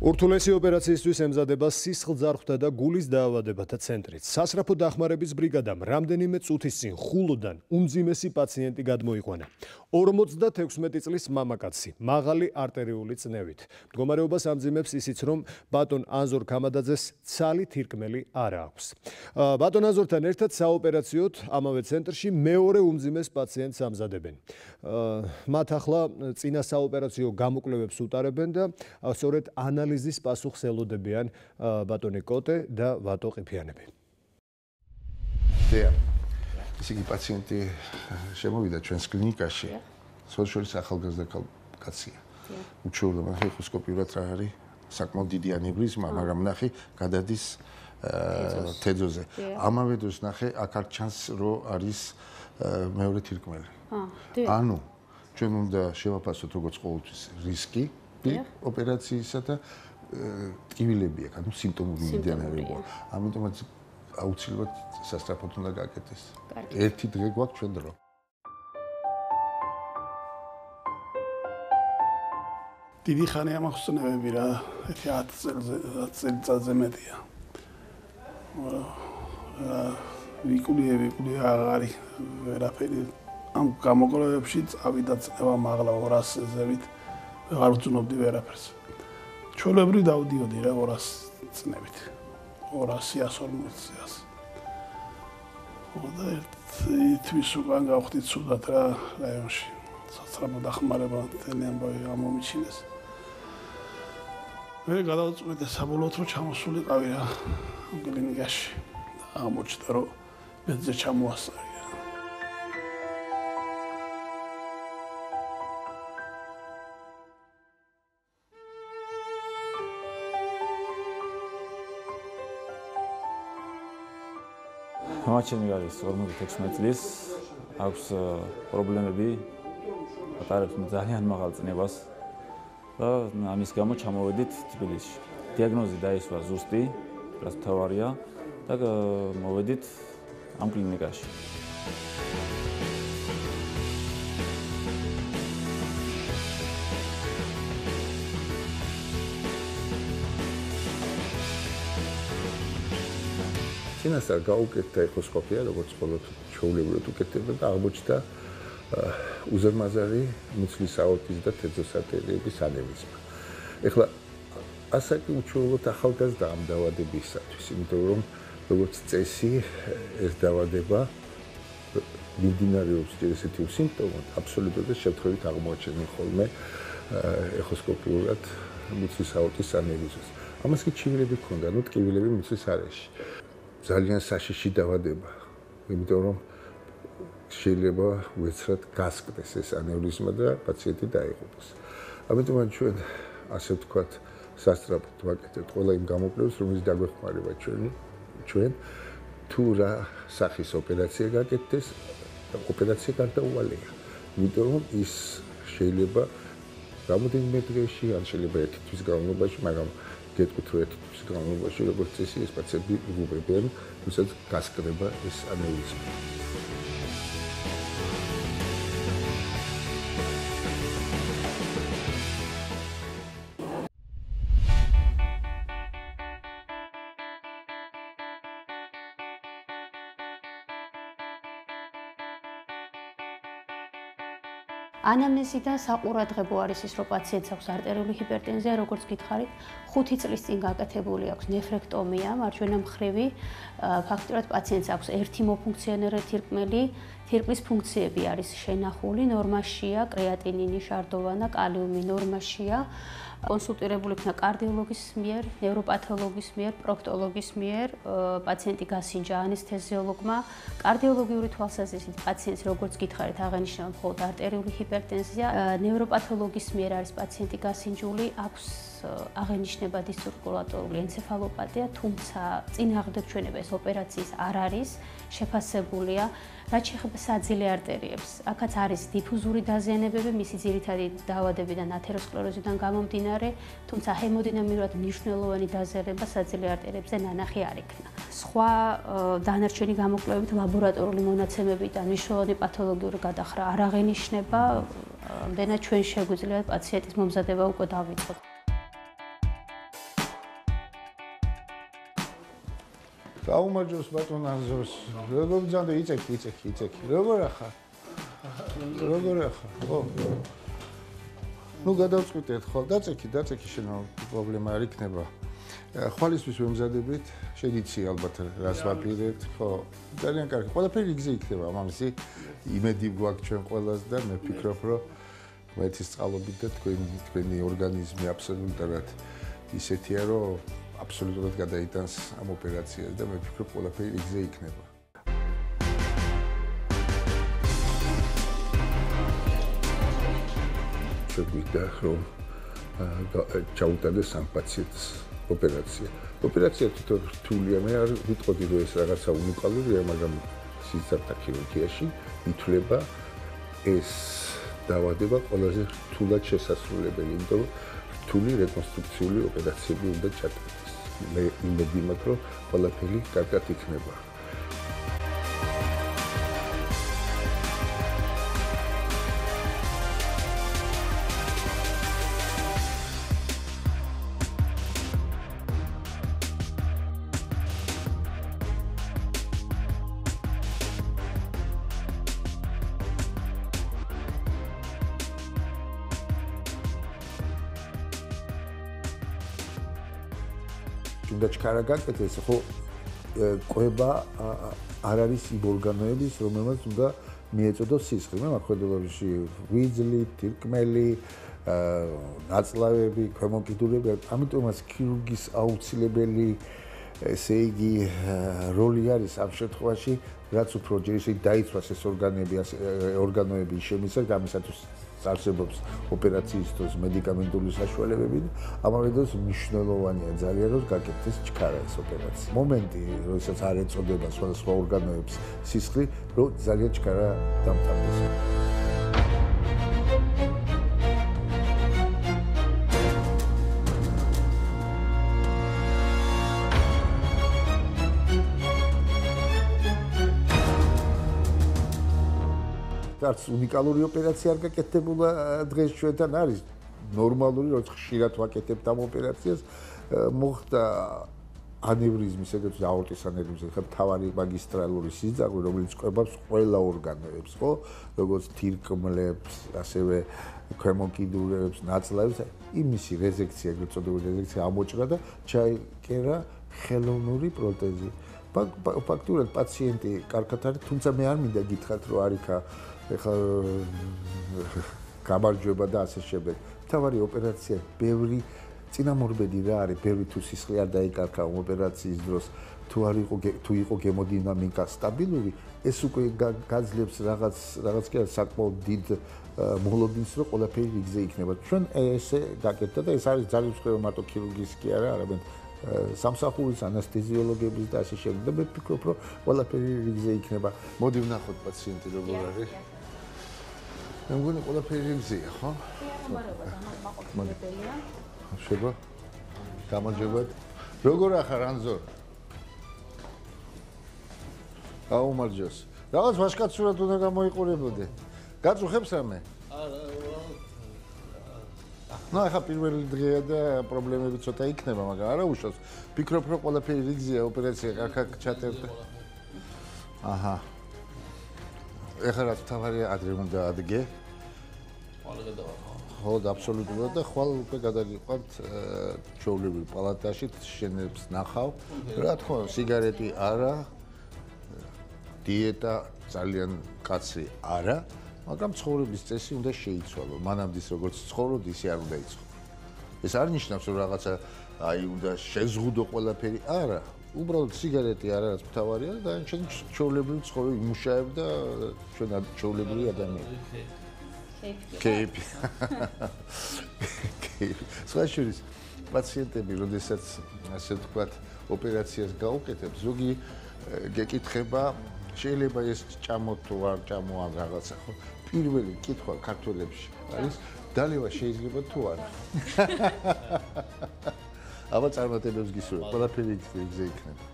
ურთულესი ოპერაციისთვის ემზადება სისხლძარღვთა და გულის დაავადებათა ცენტრიც. სასწრაფო დახმარების ბრიგადამ რამდენიმე წუთის წინ ხულოდან უმძიმესი პაციენტი გადმოიყვანა. 56 წლის მამაკაცი, მაღალი არტერიული წნევით. მდგომარეობას ამძიმებს ისიც, რომ ბატონ ანზორ გამადაძეს ცალი თირკმელი არ აქვს. ბატონ ანზორთან ერთად საოპერაციოდ ამავე ცენტრში მეორე უმძიმეს პაციენტს ამზადებენ. მათ ახლა წინა საოპერაციო გამოკვლევებს უტარებენ და სწორედ ანალიზის პასუხს ელოდებიან ბატონი კოტე და ვატო ყიფიანები. ისე კი პაციენტი შემოვიდა ჩვენს კლინიკაში. სოციალისტ ახალგაზრდა კაცია. უჩვეულო მახექოსკოპიურად რა არის საკმაოდ დიდი ანევრიზმა, მაგრამ ნახე გადადის თეძოზე. ამავე დროს ნახე აქ არ ჩანს რომ არის მეორე თირკმელი. ანუ ჩვენ უნდა შევაფასოთ როგორც ყოველთვის რისკი ოპერაციისა და ტკივილები აქვს, ანუ სიმპტომური მიდიანარეობა. ამიტომაც აუცილებლად სასწრაფოდ უნდა გაკეთდეს. ერთი დღე გვაქვს ჩვენ დრო. დიდი ხანი ამახსენებები რა, 10 წელიწადზე მეტია. ვიკულიები აღარი ვერაფერი ამ გამოკვლევებში წავიდა წევა მაღლა 200 ზევით. არ ვწნობდი ვერაფერს. ჩვეულებრივ დავდიოდი რა 200 წნევით. 200-140-ს. და თვის უკან გავხდით სულად რა რაიონში. სასწრაფო დახმარება მთელი ამბავი ამომიჩინეს. მე გადავწყვიტე საბოლოოდ რომ ჩამოსულიყავი რა კლინიკაში. აღმოჩნდა რომ ბედზე ჩამოასწარი. მაჩენი არის 56 წლის, აქვს პრობლემები, ატარებს ძალიან მაღალ წნევას და ამის გამო ჩამოვედით თბილისში. დიაგნოზი დაისვა ზუსტი, რაც მთავარია და მოვედით ამ კლინიკაში. წინასწარ გაუკეთდა ეხოსკოპია, როგორც ყოველ ჩვეულებრივად უკეთდება და აღმოჩნდა უზარმაზარი მუცლის აორტის და თეძოს არტერიების ანევრიზმა. ეხლა ასაკი უჩვეულოდ ახალგაზრდა ამ დაავადებისათვის, იმიტომ რომ როგორც წესი ეს დაავადება მიმდინარეობს ესეთი სიმპტომად, აბსოლუტურად შემთხვევით აღმოაჩენენ ხოლმე ეხოსკოპიურად მუცლის აორტის ანევრიზმას. ამას კი ჩივილები ჰქონდა, ნუ ტკივილები მუცლის არეში. ძალიან საშიში დაავადება, იმიტომ რომ შეიძლება უეცრად გასკდეს ეს ანევრიზმა და პაციენტი დაიღუპოს. ამიტომაც ჩვენ ასე ვთქვათ, სასწრაფოდ ვაკეთებთ ყველა იმ გამოკვლევებს, რომელიც დაგვეხმარება ჩვენ თუ რა სახის ოპერაცია გაკეთდეს, ოპერაცია გარდაუვალია. იმიტომ რომ ის შეიძლება რამოდენიმე დღეში, ან შეიძლება ერთი თვის განმავლობაში, მაგრამ გეტყვით თვის განმავლობაში როგორც წესი ეს პაციენტი იღუპებიან, როდესაც გასკდება ეს ანევრიზმა. ანამნეზი და საყურადღებო არის ის, რომ პაციენტს აქვს არტერიული ჰიპერტენზია, როგორც გითხარით, 5 წლის წინ გაკეთებული აქვს ნეფრექტომია, მარჯვენა მხრივი. ფაქტობრივად პაციენტს აქვს ერთი მოფუნქციონირებული თირკმელი, თირკმლის ფუნქციები არის შენახული, ნორმაშია, კრეატინინი, შარდოვანა, კალიუმი ნორმაშია. კონსულტირებული იქნა კარდიოლოგის მიერ, ნევროპათოლოგის მიერ, პროქტოლოგის მიერ, პაციენტი გასინჯა ანესთეზიოლოგმა. კარდიოლოგიური თვალსაზრისით პაციენტს როგორც გითხარით აღენიშნება მხოლოდ არტერიული ჰიპერტენზია, ნევროპათოლოგის მიერ არის პაციენტი გასინჯული, აქვს აღენიშნება დისცირკულატორული ენცეფალოპათია, თუმცა წინააღმდეგჩვენება ეს ოპერაციის არ არის შეფასებულია. რაც შეეხება საძილე არტერიებს, აქაც არის დიფუზური დაზიანებები, მისი ძირითადი დაავადებიდან ათეროსკლეროზიდან გამომდინარე, თუმცა ჰემოდინამიურად მნიშვნელოვანი დაზიანება საძილე არტერიებზე ნანახი არ იქნა. სხვა დანარჩენი გამოკვლევებით ლაბორატორიული მონაცემებიდან მნიშვნელოვანი პათოლოგიური გადახრა არ აღენიშნება, ამდენად ჩვენ შეგვიძლია პაციენტის მომზადება უკვე დავიწყოთ. გაუმარჯოს ბატონ აზორს. როგორ ბრძანდე იცექი. როგორ ახარ? ხო. ნუ გადავწყვიტეთ ხო, დაწექი შენო პრობლემა არ იქნება. ხვალისთვის ვემზადებით, შეგიცი ალბათ რას ვაპირებთ, ხო? ძალიან კარგი. ყველაფერი იგზე იქნება, მამისი. იმედი გვაქვს ჩვენ ყველას და მე ვფიქრობ, რომ ღმერთის წყალობით და თქვენი ორგანიზმი აბსოლუტურად ისეთია, რომ აბსოლუტურად გადაიტანს ამ ოპერაციას და მე ვფიქრობ, ყველაფერი იგზე იქნება. შეგვიძლია რომ ჩაუტარდეს ამ პაციენტს ოპერაცია. ოპერაცია თვითონ რთულია, მე არ ვიტყოდი რომ ეს რაღაცა უნიკალურია, მაგრამ სიცოცხლე ქირურგიაში ითვლება ეს დაავადება ყველაზე რთულად შესასრულებელი, იმიტომ რომ რთული რეკონსტრუქციული ოპერაციები უნდა ჩატარდეს. მე იმედი მაქვს, რომ ყველაფერი კარგად იქნება. უნდა ჩქარა გაკეთდეს, ხო ყვება არ არის იმ ორგანოების, რომელმაც უნდა მიეწოდოს სისხლი. მე მაქვს ვიძლი, თირკმელი, ნაწლავები, ქვემოკიდურები, ამიტომაც ქირურგის აუცილებელი ესე იგი როლი არის ამ შემთხვევაში, რაც უფრო ჯერ ისე დაიცვას ეს ორგანოები შემისარ გამისათვის არსებობს ოპერაციის დროს მედიკამენტური საშუალებები და ამავე დროს მნიშვნელოვანია ძალიან რომ გაკეთდეს ჩქარა ეს ოპერაცია. მომენტი, როდესაც არ ეწოდება სხვადასხვა ორგანოებს სისხლი, რომ ძალიან ჩქარა დამთავრდეს. არც უნიკალური ოპერაცია არ გაკეთებულა დღეს ჩვენთან არის ნორმალური, როცა ხშირად ვაკეთებთ ამ ოპერაციას, მოხდა ანევრიზმის, ეგრეთ აორტის ანევრიზმის, ხა თავარი მაგისტრალური სიძაღვე, რომელიც ყვებავს ყველა ორგანოებს, ხო? როგორც თირკმლებს, ასევე ქვემოკიდურებს, ნაწლავებს, იმისი რეზექცია, ეგრეთ წოდებული რეზექცია ამოჭრა და ჩაიკერა ხელოვნური პროტეზი. ფაქტურად პაციენტი კარგად არის, თუმცა მე არ მინდა გითხრათ, რომ არ იქა ეხლა გამარჯვება და ასე შემდეგ. თავარი ოპერაცია, ბევრი წინამორბედი რა არის, ბევრი თუ სისხლი არ დაიკარგა ოპერაციის დროს, თუ იყო გემოდინამიკა სტაბილური, ეს უკვე გაძლევს რაღაც კი არის საკმაოდ დიდ მოლოდინს, რომ ყველაფერი რიგზე იქნება. ჩვენ ესე გაკეთდა და ეს არის ძალიან მსხვერპლი მარტო ქირურგიის კი არა, არამედ სამსახურის ანესთეზიოლოგების და ასე შემდეგ. და მე ვფიქრობ, რომ ყველაფერი რიგზე იქნება. მოდი ვნახოთ პაციენტი როგორ არის. მე მგონი ყველაფერი რიგზეა, ხო? მაყურებელია. შევა. გამარჯობა. როგორ ახარ ანზორ? აუმარჯოს. რაღაც ვაშკაცურად უნდა გამოიყურებოდე. გაწუხებს რამე? არა. ნუ ახლა პირველი დღეა და პრობლემები ცოტა იქნება, მაგრამ არა უშავს. ფიქრობ, რომ ყველაფერი რიგზეა, ოპერაცია კარგად ჩატარდა. აჰა. ეხლა რაც თავარია ადრე უნდა ადგე. ხვალ გადავახო. ხო, აბსოლუტურად და ხვალ უკვე გადაგიყვანთ ჩვეულებრივ პალატაში, შენებს ნახავ. რა თქმა უნდა, სიგარეტი არა. დიეტა ძალიან კაცრი არა. მაგრამ ცხოვრების წესი უნდა შეიცვალო. მანამდე როგორც ცხოვრობ, ისე არ უნდა იცხოვრო. ეს არ ნიშნავს, რომ რაღაცა აი უნდა შეზღუდო ყველაფერი. არა, უბრალოდ სიგარეტი არ არის მთავარია და ჩვენ ჩვეულებრივ ცხოვრობ იმუშაებ და ჩვენ ჩვეულებრივი ადამიანები. კეიფი. სხვაშორის პაციენტები, როდესაც ასე ვთქვათ, ოპერაციას გაუკეთებს, ზოგი გეკითხება, შეიძლება ეს ჭამოთ თუ არ ჭამო ან რაღაცა, ხო? პირველი კითხვა ქართველებში არის დალევა შეიძლება თუ არა. აბა წარმატებებს გისურვებ. ყველაფერი იქნება.